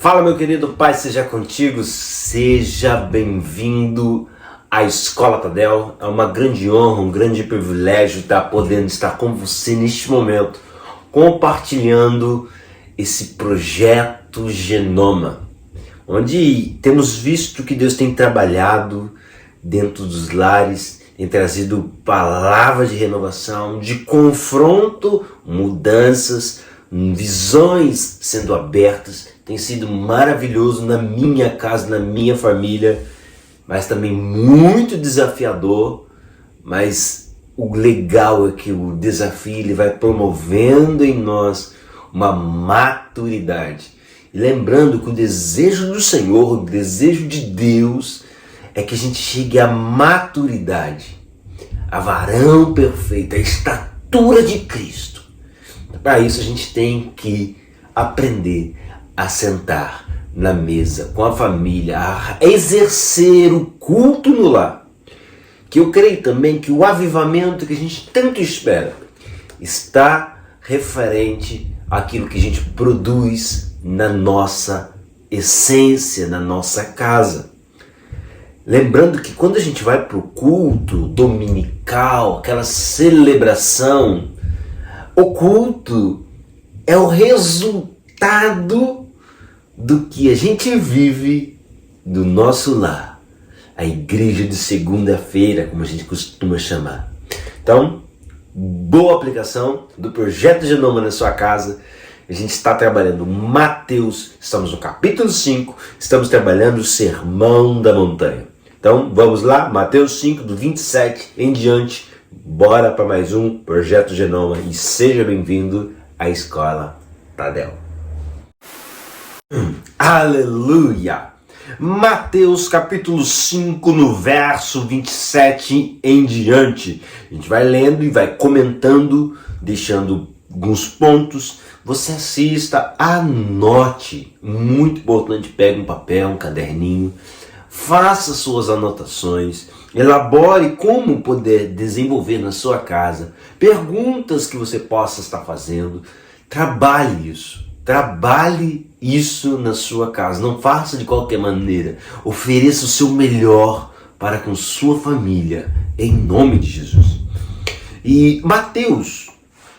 Fala, meu querido, Pai seja contigo, seja bem-vindo à Escola Tadel. É uma grande honra, um grande privilégio estar podendo estar com você neste momento, compartilhando esse projeto Genoma, onde temos visto que Deus tem trabalhado dentro dos lares, tem trazido palavras de renovação, de confronto, mudanças, visões sendo abertas. Tem sido maravilhoso na minha casa, na minha família, mas também muito desafiador. Mas o legal é que o desafio ele vai promovendo em nós uma maturidade. E lembrando que o desejo do Senhor, o desejo de Deus, é que a gente chegue à maturidade, a varão perfeito, a estatura de Cristo. Para isso a gente tem que aprender a sentar na mesa com a família, a exercer o culto no lar. Que eu creio também que o avivamento que a gente tanto espera está referente àquilo que a gente produz na nossa essência, na nossa casa. Lembrando que quando a gente vai para o culto dominical, aquela celebração, o culto é o resultado do que a gente vive do nosso lar. A igreja de segunda-feira, como a gente costuma chamar. Então, boa aplicação do projeto Genoma na sua casa. A gente está trabalhando Mateus, estamos no capítulo 5, estamos trabalhando o Sermão da Montanha. Então, vamos lá, Mateus 5, do 27 em diante. Bora para mais um Projeto Genoma e seja bem-vindo à Escola Tadel. Aleluia! Mateus capítulo 5 no verso 27 em diante. A gente vai lendo e vai comentando, deixando alguns pontos. Você assista, anote, muito importante, pegue um papel, um caderninho, faça suas anotações. Elabore como poder desenvolver na sua casa perguntas que você possa estar fazendo. Trabalhe isso na sua casa. Não faça de qualquer maneira. Ofereça o seu melhor para com sua família, em nome de Jesus. E Mateus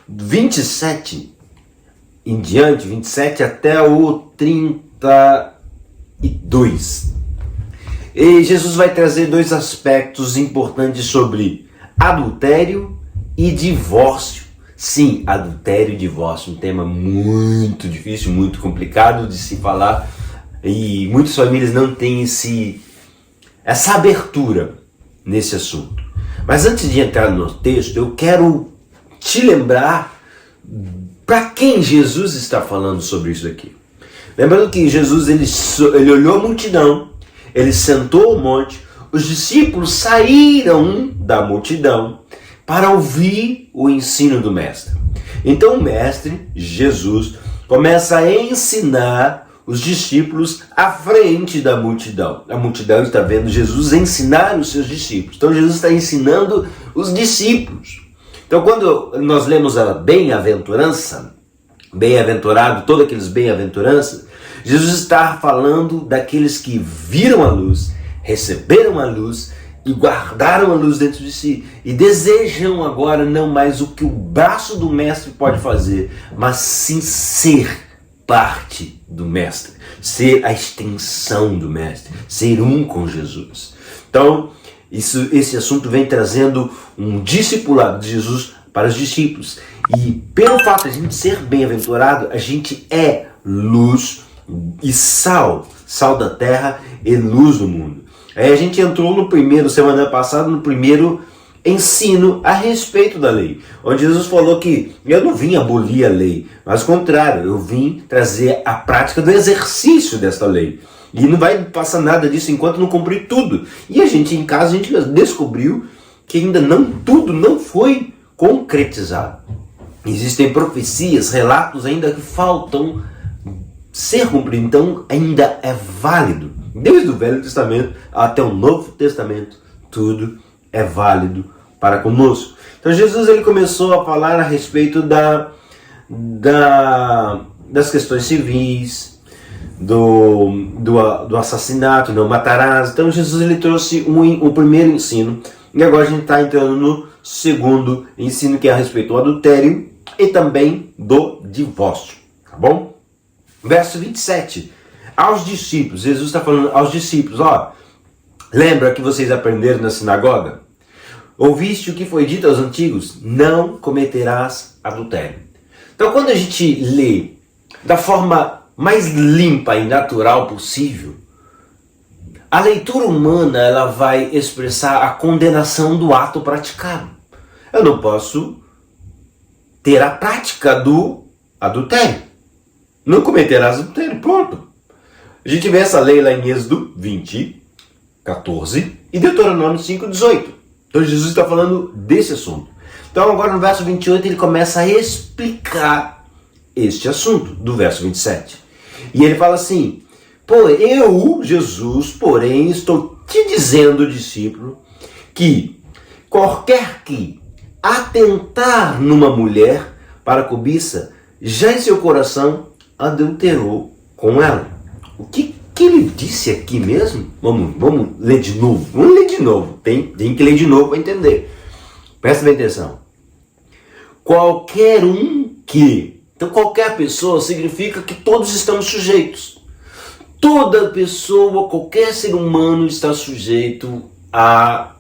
27 em diante, 27 até o 32. E Jesus vai trazer dois aspectos importantes sobre adultério e divórcio. Sim, adultério e divórcio, um tema muito difícil, muito complicado de se falar. E muitas famílias não têm essa abertura nesse assunto. Mas antes de entrar no texto, eu quero te lembrar para quem Jesus está falando sobre isso aqui. Lembrando que Jesus ele olhou a multidão, ele sentou ao monte, os discípulos saíram da multidão para ouvir o ensino do mestre. Então o mestre, Jesus, começa a ensinar os discípulos à frente da multidão. A multidão está vendo Jesus ensinar os seus discípulos. Então Jesus está ensinando os discípulos. Então quando nós lemos a bem-aventurança, bem-aventurado, todos aqueles bem-aventuranças, Jesus está falando daqueles que viram a luz, receberam a luz e guardaram a luz dentro de si e desejam agora não mais o que o braço do mestre pode fazer, mas sim ser parte do mestre, ser a extensão do mestre, ser um com Jesus. Então, esse assunto vem trazendo um discipulado de Jesus para os discípulos. E pelo fato de a gente ser bem-aventurado, a gente é luz e sal da terra e luz do mundo. Aí a gente entrou semana passada, no primeiro ensino a respeito da lei, onde Jesus falou que eu não vim abolir a lei, mas ao contrário, eu vim trazer a prática do exercício desta lei. E não vai passar nada disso enquanto não cumprir tudo. E a gente em casa, a gente descobriu que ainda tudo não foi concretizado. Existem profecias, relatos ainda que faltam ser cumprido, então ainda é válido. Desde o Velho Testamento até o Novo Testamento, tudo é válido para conosco. Então Jesus ele começou a falar a respeito das questões civis, do assassinato, não matarás. Então Jesus ele trouxe o primeiro ensino, e agora a gente está entrando no segundo ensino, que é a respeito do adultério e também do divórcio, tá bom? Verso 27, aos discípulos, Jesus está falando aos discípulos, lembra que vocês aprenderam na sinagoga? Ouviste o que foi dito aos antigos? Não cometerás adultério. Então quando a gente lê da forma mais limpa e natural possível, a leitura humana ela vai expressar a condenação do ato praticado. Eu não posso ter a prática do adultério. Não cometerás adultério, pronto. A gente vê essa lei lá em Êxodo 20, 14 e Deuteronômio 5, 18. Então Jesus está falando desse assunto. Então agora no verso 28 ele começa a explicar este assunto do verso 27. E ele fala assim: pô, eu, Jesus, porém, estou te dizendo, discípulo, que qualquer que atentar numa mulher para cobiça, já em seu coração adulterou com ela. O que ele disse aqui mesmo? Vamos ler de novo. Vamos ler de novo. Tem que ler de novo para entender. Presta bem atenção. Qualquer um que... Então qualquer pessoa significa que todos estamos sujeitos. Toda pessoa, qualquer ser humano está sujeito ao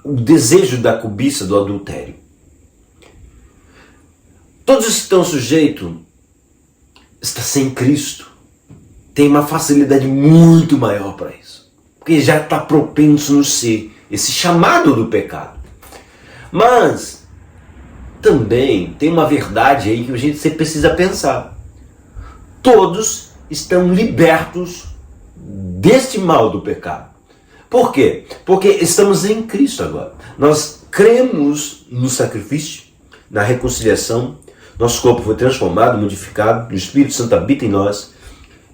desejo da cobiça, do adultério. Todos estão sujeitos, está sem Cristo, tem uma facilidade muito maior para isso. Porque já está propenso no ser, esse chamado do pecado. Mas também tem uma verdade aí que a gente sempre precisa pensar. Todos estão libertos deste mal do pecado. Por quê? Porque estamos em Cristo agora. Nós cremos no sacrifício, na reconciliação. Nosso corpo foi transformado, modificado. O Espírito Santo habita em nós.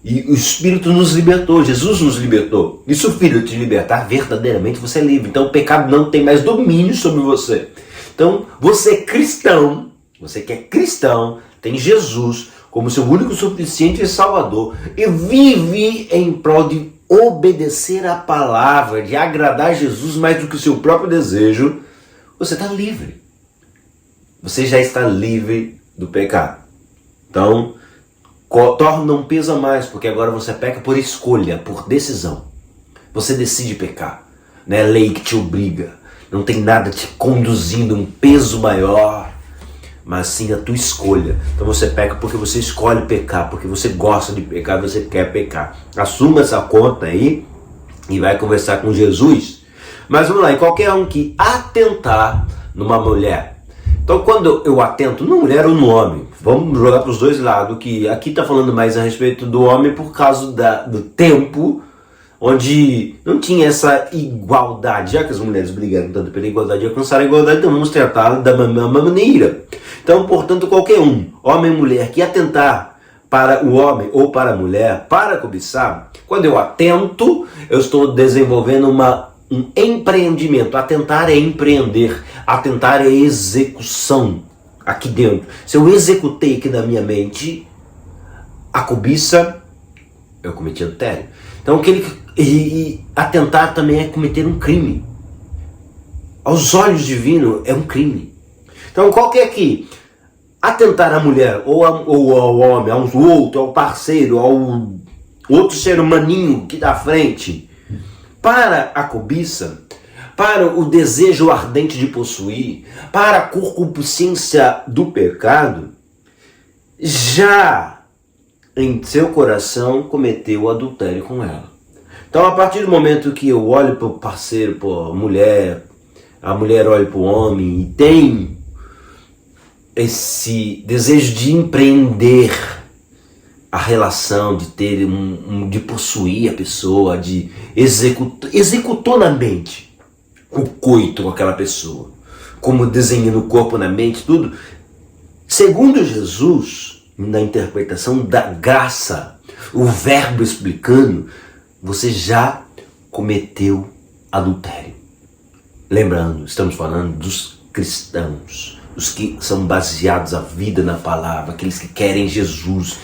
E o Espírito nos libertou. Jesus nos libertou. E se o Filho te libertar, verdadeiramente você é livre. Então o pecado não tem mais domínio sobre você. Então você é cristão. Você que é cristão, tem Jesus como seu único, suficiente e salvador, e vive em prol de obedecer a palavra, de agradar Jesus mais do que o seu próprio desejo, você está livre. Você já está livre do pecado. Então, não pesa mais, porque agora você peca por escolha, por decisão. Você decide pecar. Não é lei que te obriga. Não tem nada te conduzindo um peso maior, mas sim a tua escolha. Então você peca porque você escolhe pecar, porque você gosta de pecar, você quer pecar. Assuma essa conta aí e vai conversar com Jesus. Mas vamos lá, e qualquer um que atentar numa mulher. Então quando eu atento numa mulher ou no homem, vamos jogar para os dois lados, que aqui está falando mais a respeito do homem por causa do tempo, onde não tinha essa igualdade. Já que as mulheres brigaram tanto pela igualdade e alcançaram a igualdade, então vamos tratá-la da mesma maneira. Então, portanto, qualquer um, homem ou mulher, que atentar para o homem ou para a mulher, para cobiçar, quando eu atento, eu estou desenvolvendo um empreendimento. Atentar é empreender, atentar é execução aqui dentro. Se eu executei aqui na minha mente a cobiça, eu cometi adultério. Então, atentar também é cometer um crime. Aos olhos divinos é um crime. Então, qualquer que atentar à mulher, ou ao homem, ao outro, ao parceiro, ao outro ser humaninho que dá frente, para a cobiça, para o desejo ardente de possuir, para a concupiscência do pecado, já em seu coração cometeu o adultério com ela. Então, a partir do momento que eu olho para o parceiro, para a mulher olha para o homem e tem esse desejo de empreender a relação, de ter de possuir a pessoa, de executou na mente o coito com aquela pessoa, como desenhando o corpo na mente, tudo. Segundo Jesus, na interpretação da graça, o verbo explicando, você já cometeu adultério. Lembrando, estamos falando dos cristãos, os que são baseados a vida na palavra, aqueles que querem Jesus,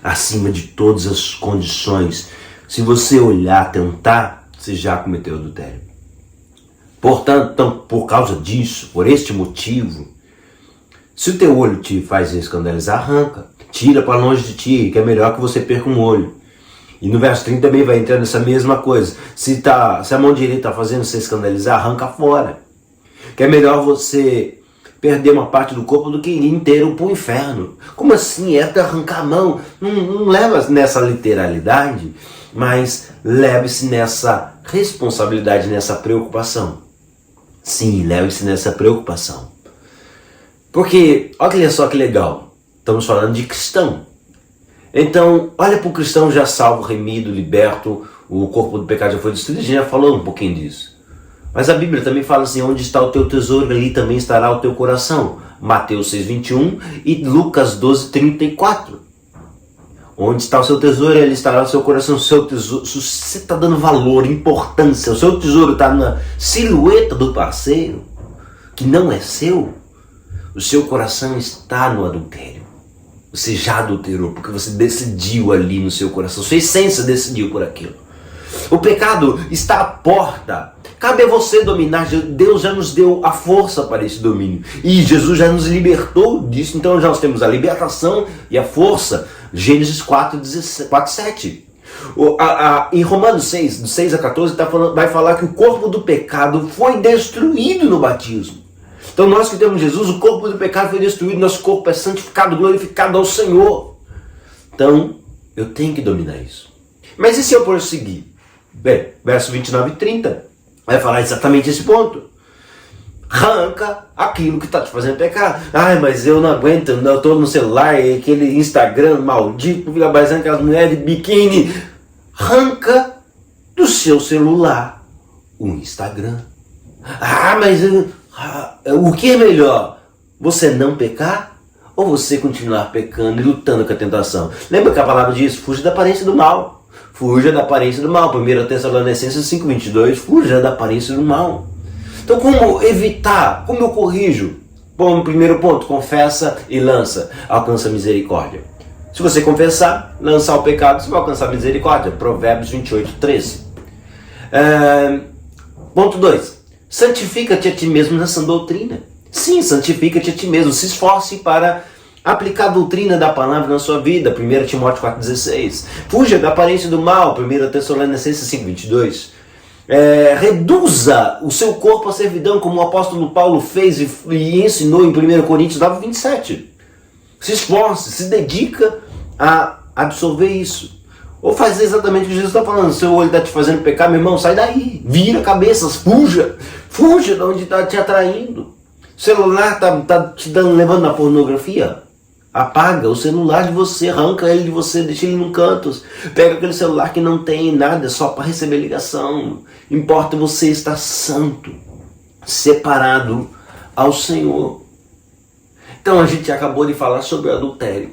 acima de todas as condições. Se você olhar, tentar, você já cometeu adultério. Portanto, então, por causa disso, por este motivo, se o teu olho te faz escandalizar, arranca. Tira para longe de ti, que é melhor que você perca um olho. E no verso 30 também vai entrar nessa mesma coisa. Se a mão direita está fazendo você escandalizar, arranca fora. Que é melhor você perder uma parte do corpo do que ir inteiro para o inferno. Como assim? É para arrancar a mão? Não leva nessa literalidade, mas leve-se nessa responsabilidade, nessa preocupação. Sim, leve-se nessa preocupação. Porque, olha só que legal, estamos falando de cristão. Então, olha para o cristão já salvo, remido, liberto, o corpo do pecado já foi destruído, a gente já falou um pouquinho disso. Mas a Bíblia também fala assim, onde está o teu tesouro, ali também estará o teu coração. Mateus 6,21 e Lucas 12,34. Onde está o seu tesouro, ali estará o seu coração. O seu tesouro, se você está dando valor, importância, o seu tesouro está na silhueta do parceiro, que não é seu, o seu coração está no adultério. Você já adulterou, porque você decidiu ali no seu coração. Sua essência decidiu por aquilo. O pecado está à porta. Cabe a você dominar. Deus já nos deu a força para esse domínio. E Jesus já nos libertou disso. Então já nós temos a libertação e a força. Gênesis 4:7. Em Romanos 6, do 6 a 14, vai falar que o corpo do pecado foi destruído no batismo. Então nós que temos Jesus, o corpo do pecado foi destruído, nosso corpo é santificado, glorificado ao Senhor. Então, eu tenho que dominar isso. Mas e se eu prosseguir? Bem, verso 29 e 30 vai falar exatamente esse ponto. Arranca aquilo que está te fazendo pecar. Ai, mas eu não aguento, eu estou no celular, aquele Instagram maldito, fica parecendo aquelas mulheres de biquíni. Arranca do seu celular o Instagram. Ah, mas o que é melhor? Você não pecar ou você continuar pecando e lutando com a tentação? Lembra que a palavra diz, fuja da aparência do mal. Fuja da aparência do mal. 1 Tessalonicenses 5:22, fuja da aparência do mal. Então como evitar? Como eu corrijo? Bom, primeiro ponto, confessa e lança. Alcança misericórdia. Se você confessar, lançar o pecado, você vai alcançar misericórdia. Provérbios 28:13. Ponto 2. Santifica-te a ti mesmo nessa doutrina. Sim, santifica-te a ti mesmo. Se esforce para aplicar a doutrina da palavra na sua vida. 1 Timóteo 4,16. Fuja da aparência do mal. 1 Tessalonicenses 5:22. Reduza o seu corpo à servidão, como o apóstolo Paulo fez e ensinou em 1 Coríntios 9:27. Se esforce, se dedica a absorver isso. Ou fazer exatamente o que Jesus está falando. Seu olho está te fazendo pecar, meu irmão, sai daí. Vira cabeças, fuja. Fuja de onde está te atraindo. O celular está te levando na pornografia? Apaga o celular de você, arranca ele de você, deixa ele num canto. Pega aquele celular que não tem nada, é só para receber ligação. Importa você estar santo, separado ao Senhor. Então a gente acabou de falar sobre o adultério.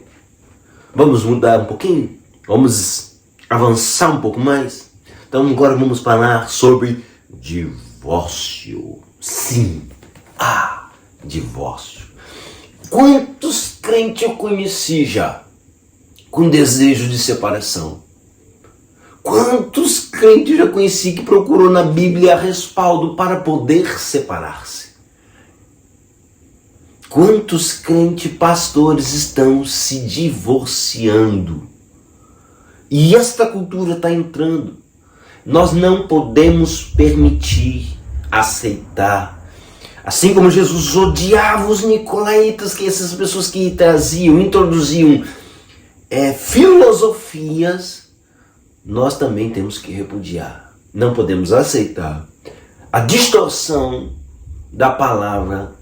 Vamos mudar um pouquinho? Vamos avançar um pouco mais? Então agora vamos falar sobre divórcio. Sim, divórcio. Quantos crentes eu conheci já com desejo de separação? Quantos crentes eu já conheci que procurou na Bíblia respaldo para poder separar-se? Quantos crentes pastores estão se divorciando? E esta cultura está entrando. Nós não podemos permitir, aceitar. Assim como Jesus odiava os nicolaítas, que essas pessoas que introduziam filosofias, nós também temos que repudiar. Não podemos aceitar a distorção da palavra,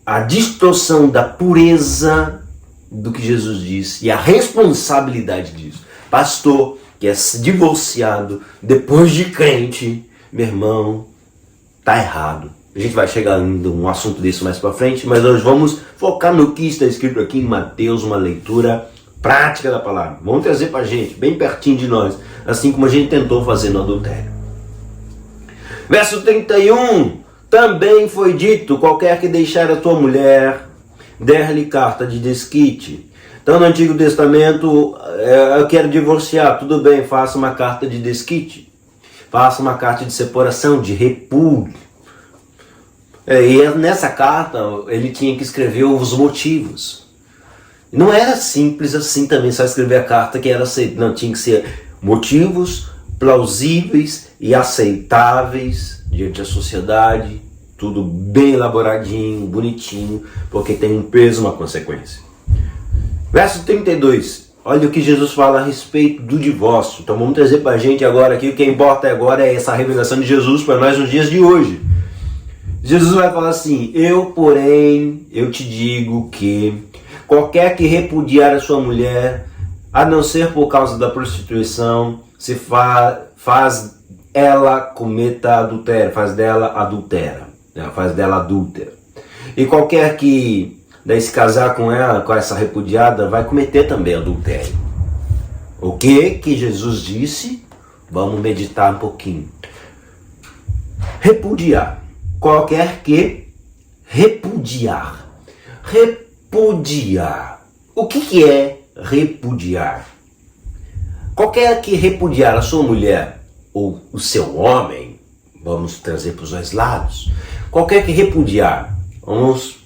a distorção da pureza do que Jesus disse e a responsabilidade disso. Pastor que é divorciado depois de crente, meu irmão, tá errado. A gente vai chegar em um assunto desse mais para frente, mas nós vamos focar no que está escrito aqui em Mateus, uma leitura prática da palavra. Vamos trazer para a gente, bem pertinho de nós, assim como a gente tentou fazer no adultério. Verso 31, também foi dito, qualquer que deixar a tua mulher, der-lhe carta de desquite. Então no Antigo Testamento, eu quero divorciar, tudo bem, faça uma carta de desquite, faça uma carta de separação, de repúdio. E nessa carta ele tinha que escrever os motivos. Não era simples assim também, só escrever a carta que era aceita. Não, tinha que ser motivos plausíveis e aceitáveis diante da sociedade, tudo bem elaboradinho, bonitinho, porque tem um peso, uma consequência. Verso 32, olha o que Jesus fala a respeito do divórcio. Então vamos trazer para a gente agora aqui, o que importa agora é essa revelação de Jesus para nós nos dias de hoje. Jesus vai falar assim: eu, porém, eu te digo que qualquer que repudiar a sua mulher, a não ser por causa da prostituição, se faz ela cometa adultério, faz dela adultera, né? Faz dela adúltera. E qualquer que daí se casar com ela, com essa repudiada, vai cometer também adultério. O que Jesus disse? Vamos meditar um pouquinho. Repudiar. Qualquer que repudiar. Repudiar. O que é repudiar? Qualquer que repudiar a sua mulher ou o seu homem, vamos trazer para os dois lados. Qualquer que repudiar, vamos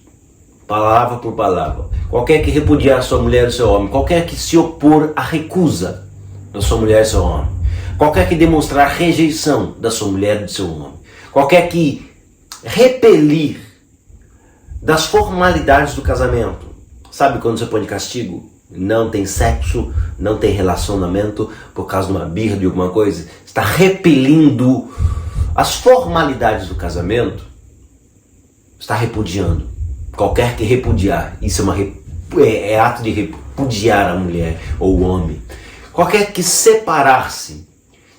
palavra por palavra. Qualquer que repudiar a sua mulher ou seu homem, qualquer que se opor à recusa da sua mulher e seu homem, qualquer que demonstrar rejeição da sua mulher e do seu homem, qualquer que repelir das formalidades do casamento. Sabe quando você põe de castigo? Não tem sexo, não tem relacionamento por causa de uma birra, de alguma coisa. Está repelindo as formalidades do casamento. Está repudiando. Qualquer que repudiar, isso é ato de repudiar a mulher ou o homem. Qualquer que separar-se.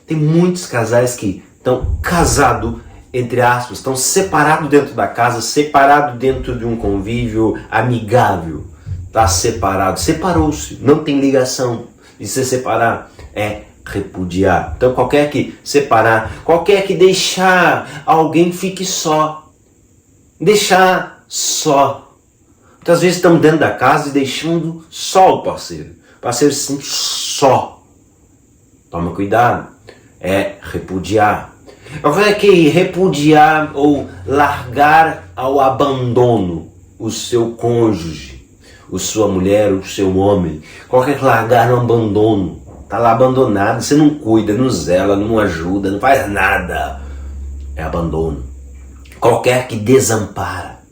Tem muitos casais que estão casados, entre aspas, estão separados dentro da casa, separados dentro de um convívio amigável. Está separado, separou-se, não tem ligação. E se separar é repudiar. Então qualquer que separar, qualquer que deixar alguém fique só. Deixar só. Muitas vezes estamos dentro da casa e deixando só o parceiro. O parceiro se sente só. Toma cuidado. É repudiar. Qualquer que repudiar ou largar ao abandono o seu cônjuge, o sua mulher, o seu homem. Qualquer que largar no abandono. Está lá abandonado, você não cuida, não zela, não ajuda, não faz nada. É abandono. Qualquer que desampara.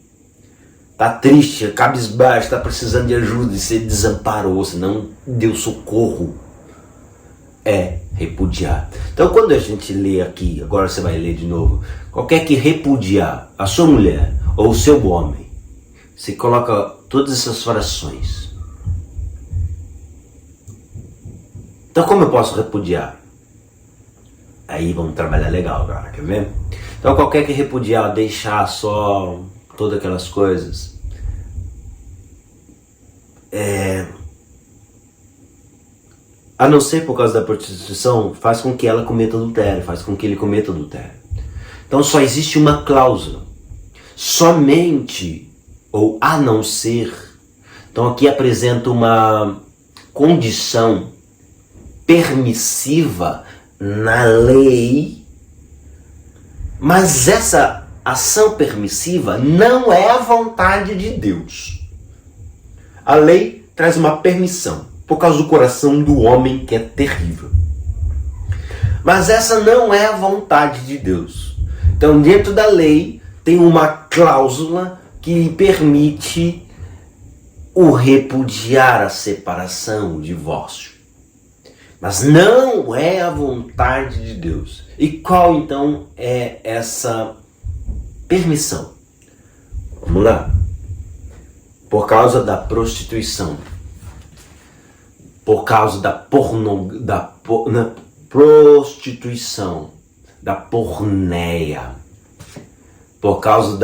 Está triste, cabisbaixo, está precisando de ajuda e você desamparou, você não deu socorro. É repudiar. Então quando a gente lê aqui, agora você vai ler de novo, qualquer que repudiar a sua mulher ou o seu homem, você coloca todas essas frações. Então como eu posso repudiar? Aí vamos trabalhar legal agora, quer ver? Então qualquer que repudiar, deixar só todas aquelas coisas, a não ser por causa da prostituição, faz com que ela cometa adultério, faz com que ele cometa adultério. Então só existe uma cláusula, somente ou a não ser. Então aqui apresenta uma condição permissiva na lei, mas essa ação permissiva não é a vontade de Deus. A lei traz uma permissão por causa do coração do homem, que é terrível. Mas essa não é a vontade de Deus. Então dentro da lei tem uma cláusula que lhe permite o repudiar, a separação, o divórcio. Mas não é a vontade de Deus. E qual então é essa permissão? Vamos lá. Por causa da prostituição. Por causa da prostituição, da porneia. Por causa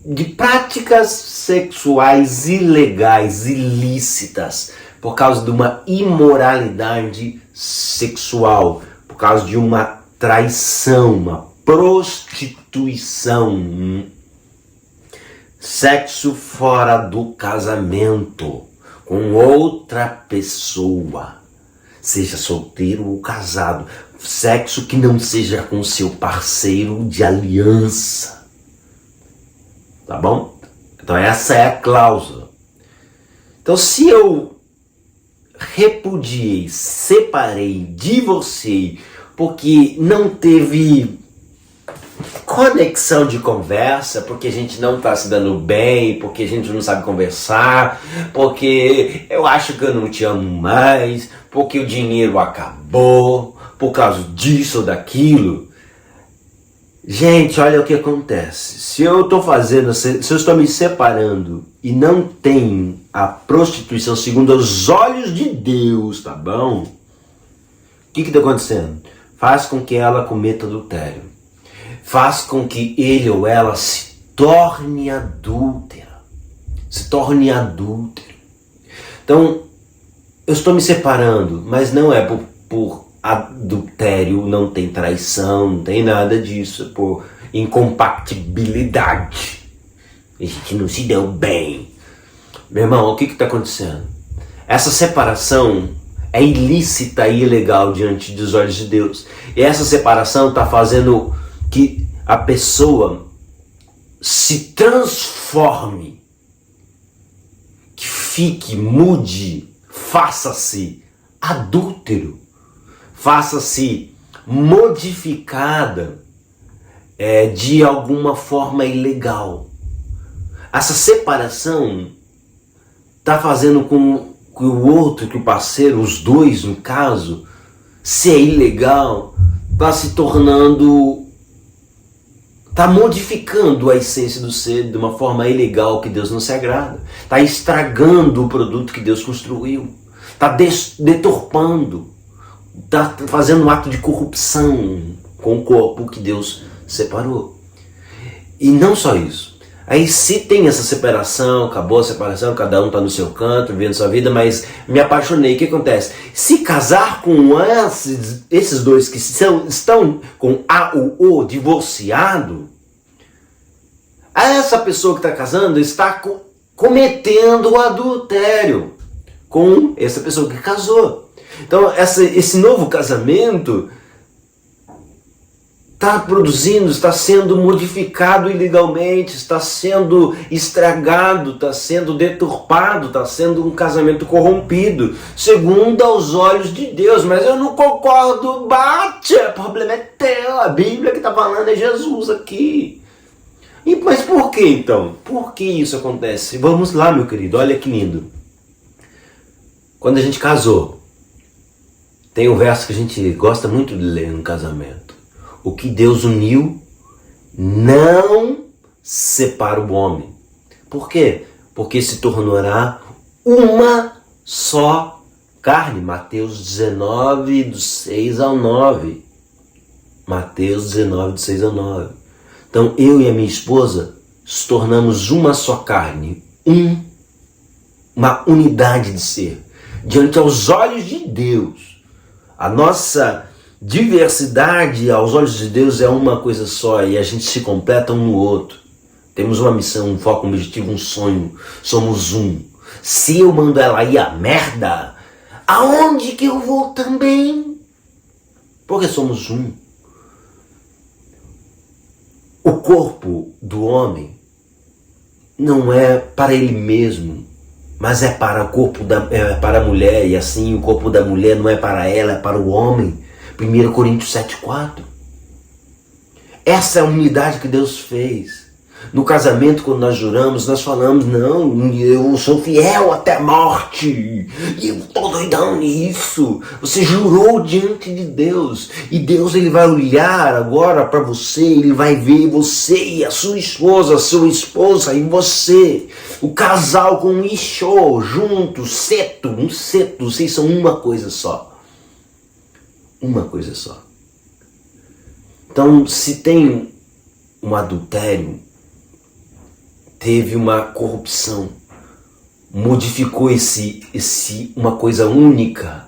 de práticas sexuais ilegais, ilícitas. Por causa de uma imoralidade sexual. Por causa de uma traição, uma prostituição. Sexo fora do casamento. com outra pessoa, seja solteiro ou casado, sexo que não seja com seu parceiro de aliança, tá bom? Então essa é a cláusula. Então se eu repudiei, separei, divorciei, porque não teve conexão de conversa, porque a gente não está se dando bem, porque a gente não sabe conversar, porque eu acho que eu não te amo mais, porque o dinheiro acabou, por causa disso ou daquilo. Gente, olha o que acontece. Se eu estou me separando e não tem a prostituição segundo os olhos de Deus, tá bom? O que está acontecendo? Faz com que ela cometa adultério. Faz com que ele ou ela se torne adúltera. Se torne adúltero. Então, eu estou me separando, mas não é por adultério, não tem traição, não tem nada disso, é por incompatibilidade. A gente não se deu bem. Meu irmão, o que está acontecendo? Essa separação é ilícita e ilegal diante dos olhos de Deus. E essa separação está fazendo que a pessoa se transforme, que fique, mude, faça-se adúltero, faça-se modificada de alguma forma ilegal. Essa separação está fazendo com que o outro, que o parceiro, os dois no caso, se é ilegal, está se tornando, está modificando a essência do ser de uma forma ilegal que Deus não se agrada. Está estragando o produto que Deus construiu. Está deturpando. Está fazendo um ato de corrupção com o corpo que Deus separou. E não só isso. Aí se tem essa separação, acabou a separação, cada um está no seu canto, vivendo sua vida, mas me apaixonei, o que acontece? Se casar com esses dois que estão com A ou O divorciado, essa pessoa que está casando está cometendo o adultério com essa pessoa que casou. Então esse novo casamento está produzindo, está sendo modificado ilegalmente, está sendo estragado, está sendo deturpado, está sendo um casamento corrompido, segundo aos olhos de Deus. Mas eu não concordo, bate, o problema é teu, a Bíblia que está falando é Jesus aqui. Mas por que então? Por que isso acontece? Vamos lá, meu querido, olha que lindo. Quando a gente casou, tem um verso que a gente gosta muito de ler no casamento. O que Deus uniu, não separa o homem. Por quê? Porque se tornará uma só carne. Mateus 19, do 6 ao 9. Mateus 19, do 6 ao 9. Então eu e a minha esposa nos tornamos uma só carne. Uma unidade de ser. Diante aos olhos de Deus. A nossa diversidade aos olhos de Deus é uma coisa só e a gente se completa um no outro. Temos uma missão, um foco, um objetivo, um sonho. Somos um. Se eu mando ela ir a merda, aonde que eu vou também? Porque somos um. O corpo do homem não é para ele mesmo, mas é para o corpo para a mulher, e assim o corpo da mulher não é para ela, é para o homem. 1 Coríntios 7,4. Essa é a unidade que Deus fez. No casamento, quando nós juramos, nós falamos, não, eu sou fiel até a morte. E eu estou doidão nisso. Você jurou diante de Deus. E Deus ele vai olhar agora para você, ele vai ver você e a sua esposa e você. O casal com um ixô, junto, um seto, vocês são uma coisa só. Uma coisa só. Então, se tem um adultério, teve uma corrupção, modificou uma coisa única,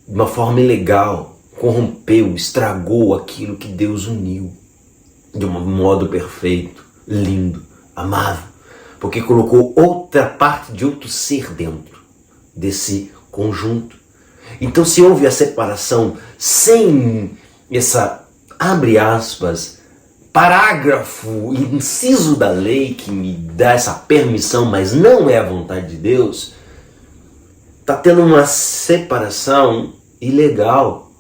de uma forma ilegal, corrompeu, estragou aquilo que Deus uniu, de um modo perfeito, lindo, amável. porque colocou outra parte de outro ser dentro desse conjunto. Então, se houve a separação sem essa, abre aspas, parágrafo, inciso da lei que me dá essa permissão, mas não é a vontade de Deus, está tendo uma separação ilegal.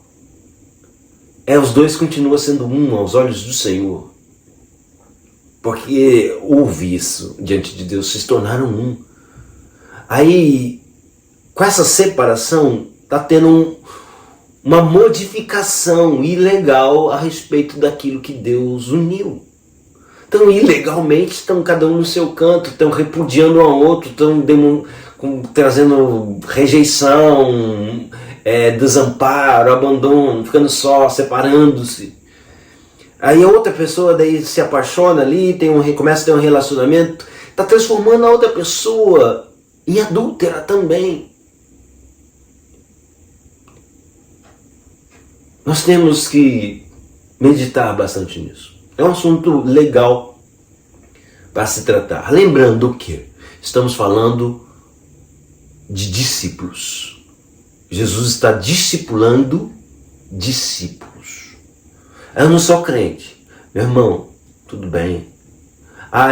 Os dois continuam sendo um aos olhos do Senhor. Porque houve isso diante de Deus, se tornaram um. Aí, com essa separação, está tendo uma modificação ilegal a respeito daquilo que Deus uniu. Então, ilegalmente, estão cada um no seu canto, estão repudiando um ao outro, estão trazendo rejeição, desamparo, abandono, ficando só, separando-se. Aí a outra pessoa daí se apaixona ali, começa a ter um relacionamento, está transformando a outra pessoa em adúltera também. Nós temos que meditar bastante nisso. É um assunto legal para se tratar. Lembrando que estamos falando de discípulos. Jesus está discipulando discípulos. Eu não sou crente. Meu irmão, tudo bem.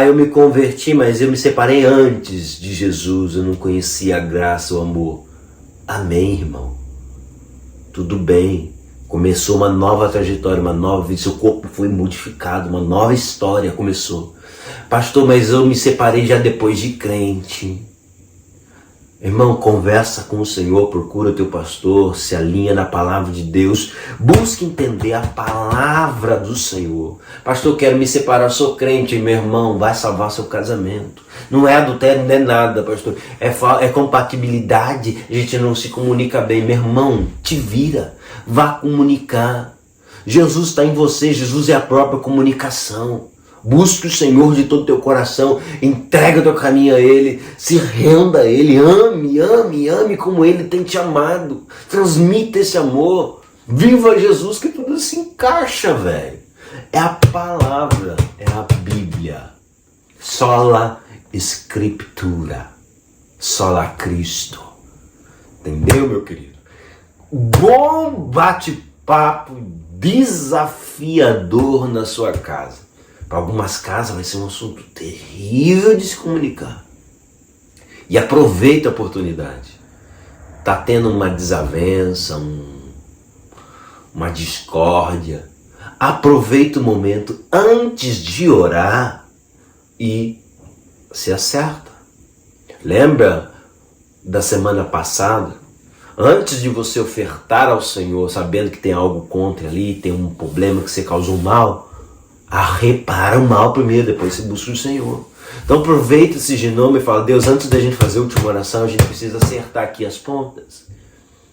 Eu me converti, mas eu me separei antes de Jesus. Eu não conhecia a graça, o amor. Amém, irmão. Tudo bem. Começou uma nova trajetória, seu corpo foi modificado, uma nova história começou. Pastor, mas eu me separei já depois de crente. Irmão, conversa com o Senhor, procura o teu pastor, se alinha na palavra de Deus, busca entender a palavra do Senhor. Pastor, quero me separar, sou crente, meu irmão, vai salvar seu casamento. Não é adultério, não é nada, pastor. É compatibilidade, a gente não se comunica bem. Meu irmão, te vira, vá comunicar. Jesus está em você, Jesus é a própria comunicação. Busque o Senhor de todo o teu coração, entrega o teu caminho a Ele, se renda a Ele, ame como Ele tem te amado, transmita esse amor, viva Jesus que tudo se encaixa, velho. É a palavra, é a Bíblia, sola Escritura, sola Cristo, entendeu, meu querido? Bom bate-papo desafiador na sua casa. Para algumas casas vai ser um assunto terrível de se comunicar. E aproveita a oportunidade. Está tendo uma desavença, uma discórdia. Aproveita o momento antes de orar e se acerta. Lembra da semana passada? Antes de você ofertar ao Senhor, sabendo que tem algo contra ali, tem um problema que você causou mal, repara o mal primeiro, depois você busca o Senhor. Então aproveita esse genoma e fala: Deus, antes da gente fazer a última oração, a gente precisa acertar aqui as pontas.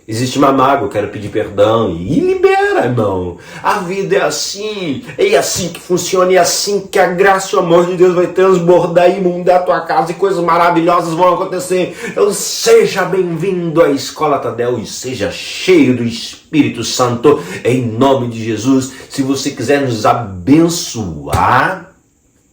Existe uma mágoa, eu quero pedir perdão. E libera, irmão. A vida é assim que funciona, é assim que a graça e o amor de Deus vai transbordar e inundar a tua casa e coisas maravilhosas vão acontecer. Então seja bem-vindo à Escola Tadel e seja cheio do Espírito Santo, em nome de Jesus. Se você quiser nos abençoar,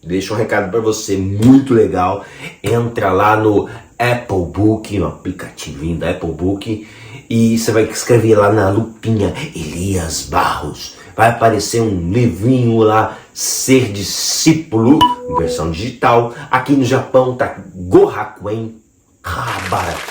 deixa um recado para você muito legal. Entra lá no Apple Book, no aplicativinho da Apple Book, e você vai escrever lá na lupinha Elias Barros. Vai aparecer um livrinho lá, Ser Discípulo, em versão digital. Aqui no Japão tá Gohakuen Kabaraki.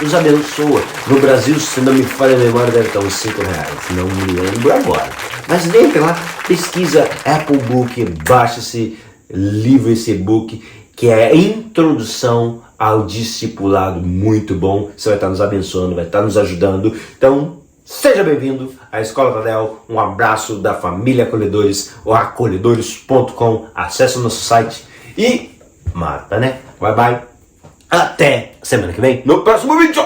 Nos abençoa. No Brasil, se não me falha a memória, deve estar uns R$5. Não me lembro agora. Mas entra lá, pesquisa Apple Book, baixa esse livro, esse e-book, que é a introdução ao discipulado, muito bom. Você vai estar nos abençoando, vai estar nos ajudando. Então, seja bem-vindo à Escola Tadel. Um abraço da família Acolhedores, o acolhedores.com. Acesse o nosso site e mata, né? Bye bye. Até semana que vem, no próximo vídeo.